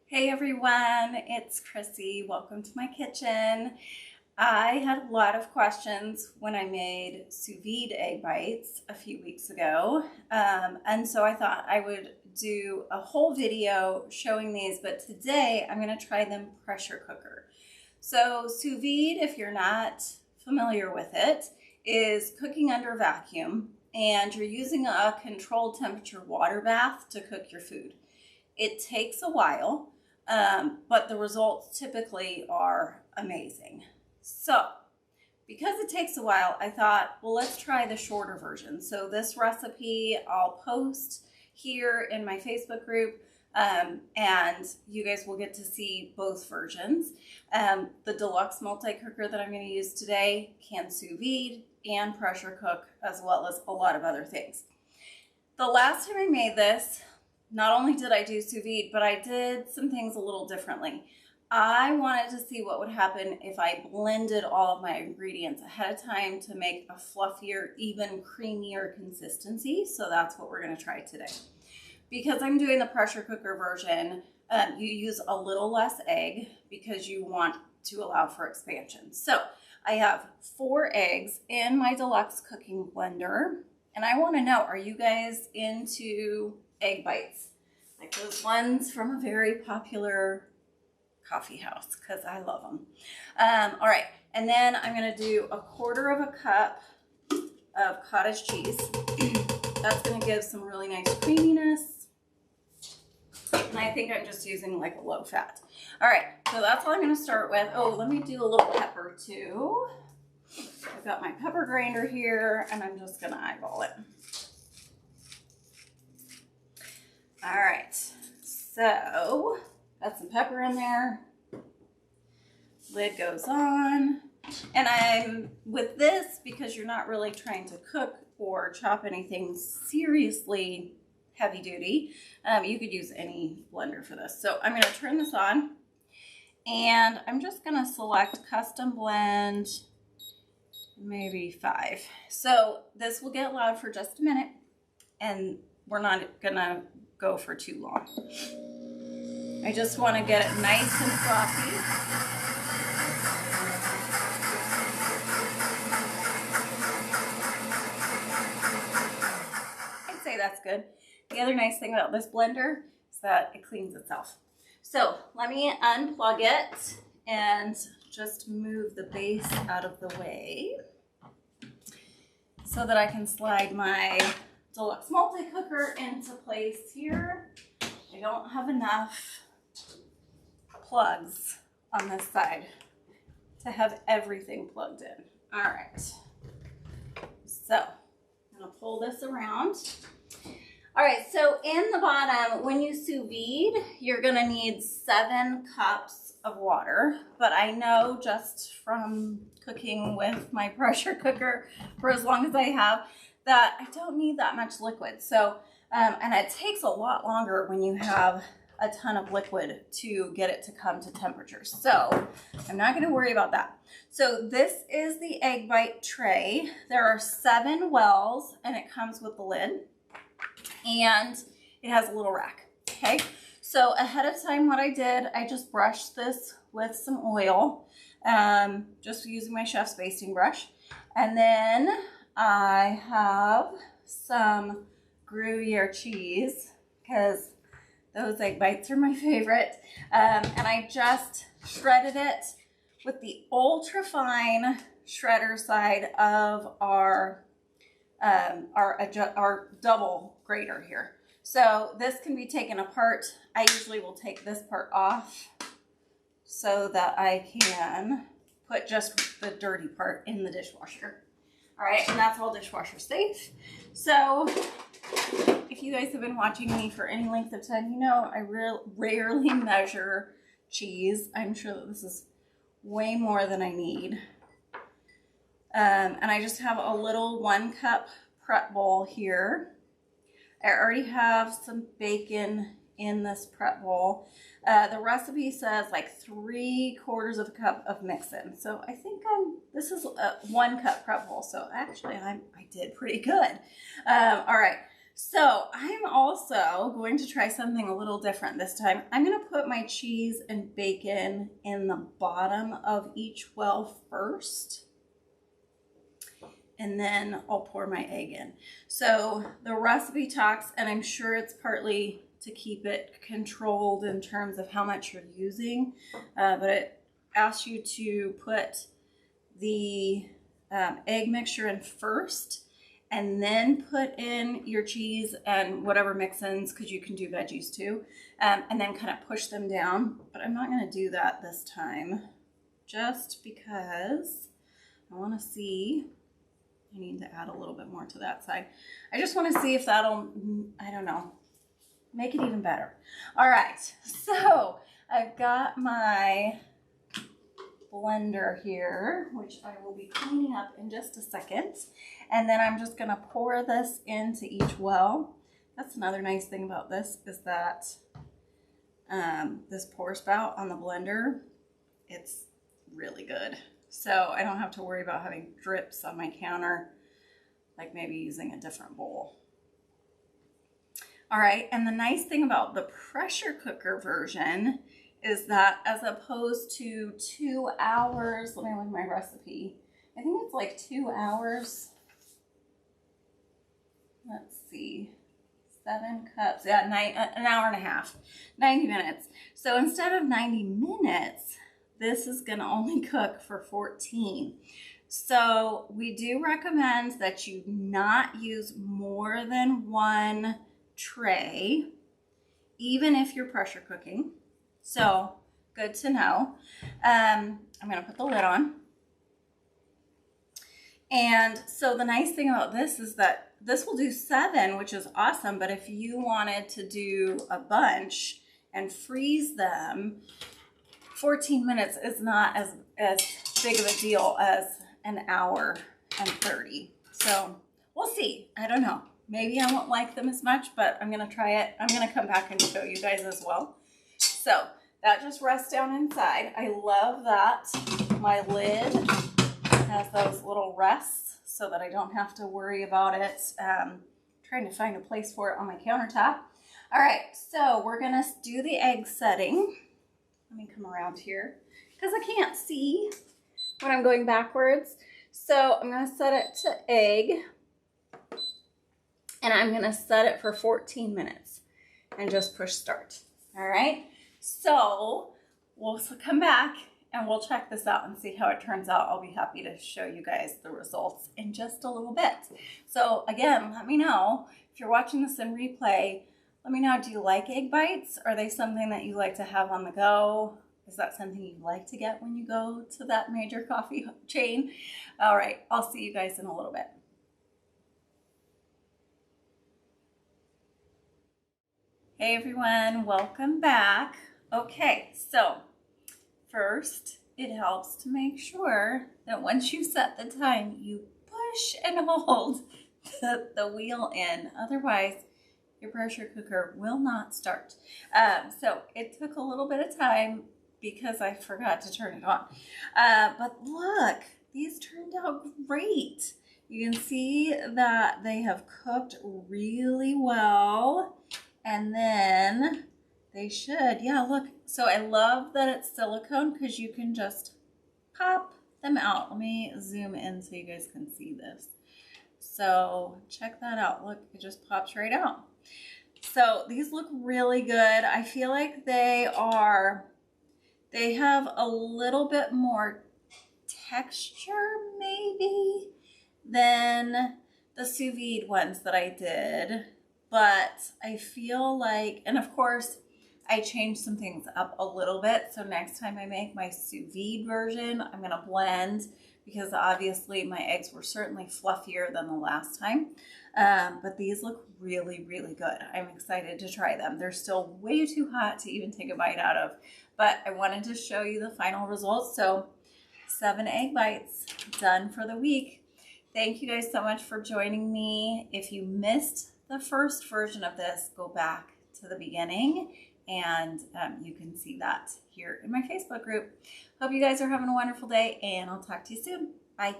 Hey everyone, it's Chrissy. Welcome to my kitchen. I had a lot of questions when I made sous vide egg bites a few weeks ago. And so I thought I would do a whole video showing these, but today I'm going to try them pressure cooker. So sous vide, if you're not familiar with it, is cooking under vacuum, and you're using a controlled temperature water bath to cook your food. It takes a while. But the results typically are amazing. So because it takes a while, I thought, well, let's try the shorter version. So this recipe I'll post here in my Facebook group, and you guys will get to see both versions. The Deluxe Multi Cooker that I'm going to use today can sous vide and pressure cook, as well as a lot of other things. The last time I made this, not only did I do sous vide, but I did some things a little differently. I wanted to see what would happen if I blended all of my ingredients ahead of time to make a fluffier, even creamier consistency. So that's what we're going to try today. Because I'm doing the pressure cooker version, you use a little less egg because you want to allow for expansion. So I have 4 eggs in my deluxe cooking blender. And I want to know, are you guys into egg bites, like those ones from a very popular coffee house? Because I love them. All right, and then I'm going to do 1/4 cup of cottage cheese. That's going to give some really nice creaminess, and I think I'm just using like a low fat. All right, so that's all I'm going to start with. Oh, let me do a little pepper too. I've got my pepper grinder here, and I'm just going to eyeball it. All right, so got some pepper in there. Lid goes on. And I'm with this because you're not really trying to cook or chop anything seriously heavy duty. You could use any blender for this. So I'm going to turn this on, and I'm just going to select custom blend, maybe 5. So this will get loud for just a minute, and we're not going to go for too long. I just want to get it nice and frothy. I'd say that's good. The other nice thing about this blender is that it cleans itself. So let me unplug it and just move the base out of the way so that I can slide my Deluxe Multi Cooker into place here. I don't have enough plugs on this side to have everything plugged in. All right, so I'm gonna pull this around. All right, so in the bottom, when you sous vide, you're gonna need 7 cups of water, but I know just from cooking with my pressure cooker for as long as I have, that I don't need that much liquid. So, and it takes a lot longer when you have a ton of liquid to get it to come to temperature. So I'm not gonna worry about that. So this is the egg bite tray. There are 7 wells, and it comes with the lid, and it has a little rack, okay? So ahead of time, what I did, I just brushed this with some oil, just using my chef's basting brush. And then I have some Gruyere cheese because those egg bites are my favorite. And I just shredded it with the ultra fine shredder side of our double grater here. So this can be taken apart. I usually will take this part off so that I can put just the dirty part in the dishwasher. All right, and that's all dishwasher safe. So if you guys have been watching me for any length of time, you know I rarely measure cheese. I'm sure that this is way more than I need. And I just have a little 1 cup prep bowl here. I already have some bacon in this prep bowl. The recipe says like 3/4 cup of mix-in. So I think this is a 1 cup prep bowl. So actually I did pretty good. All right. So I'm also going to try something a little different this time. I'm going to put my cheese and bacon in the bottom of each well first, and then I'll pour my egg in. So the recipe talks, and I'm sure it's partly to keep it controlled in terms of how much you're using, but it asks you to put the egg mixture in first, and then put in your cheese and whatever mix-ins, because you can do veggies too, and then kind of push them down. But I'm not going to do that this time, just because I want to see. I need to add a little bit more to that side. I just want to see if that'll, I don't know, make it even better. All right, so I've got my blender here, which I will be cleaning up in just a second. And then I'm just gonna pour this into each well. That's another nice thing about this, is that this pour spout on the blender, it's really good. So I don't have to worry about having drips on my counter, like maybe using a different bowl. All right, and the nice thing about the pressure cooker version is that as opposed to 2 hours, let me look at my recipe. I think it's like 2 hours. Let's see, 7 cups, yeah, an hour and a half, 90 minutes. So instead of 90 minutes, this is gonna only cook for 14. So we do recommend that you not use more than 1 tray, even if you're pressure cooking. So good to know. I'm gonna put the lid on. And so the nice thing about this is that this will do 7, which is awesome. But if you wanted to do a bunch and freeze them, 14 minutes is not as big of a deal as an hour and 30. So we'll see. I don't know. Maybe I won't like them as much, but I'm gonna try it. I'm gonna come back and show you guys as well. So that just rests down inside. I love that my lid has those little rests so that I don't have to worry about it trying to find a place for it on my countertop. All right, so we're gonna do the egg setting. Let me come around here because I can't see when I'm going backwards. So I'm gonna set it to egg, and I'm gonna set it for 14 minutes and just push start. All right, so we'll come back and we'll check this out and see how it turns out. I'll be happy to show you guys the results in just a little bit. So again, let me know if you're watching this in replay. Let me know, do you like egg bites? Are they something that you like to have on the go? Is that something you like to get when you go to that major coffee chain? All right, I'll see you guys in a little bit. Hey everyone, welcome back. Okay, so first, it helps to make sure that once you set the time, you push and hold the wheel in. Otherwise, your pressure cooker will not start. So it took a little bit of time because I forgot to turn it on. But look, these turned out great. You can see that they have cooked really well. And then they should, yeah, look. So I love that it's silicone because you can just pop them out. Let me zoom in so you guys can see this. So check that out. Look, it just pops right out. So these look really good. I feel like they have a little bit more texture maybe than the sous vide ones that I did. But I feel like, and of course, I changed some things up a little bit. So next time I make my sous vide version, I'm gonna blend, because obviously my eggs were certainly fluffier than the last time. But these look really, really good. I'm excited to try them. They're still way too hot to even take a bite out of, but I wanted to show you the final results. So 7 egg bites done for the week. Thank you guys so much for joining me. If you missed the first version of this, go back to the beginning and you can see that here in my Facebook group. Hope you guys are having a wonderful day, and I'll talk to you soon. Bye.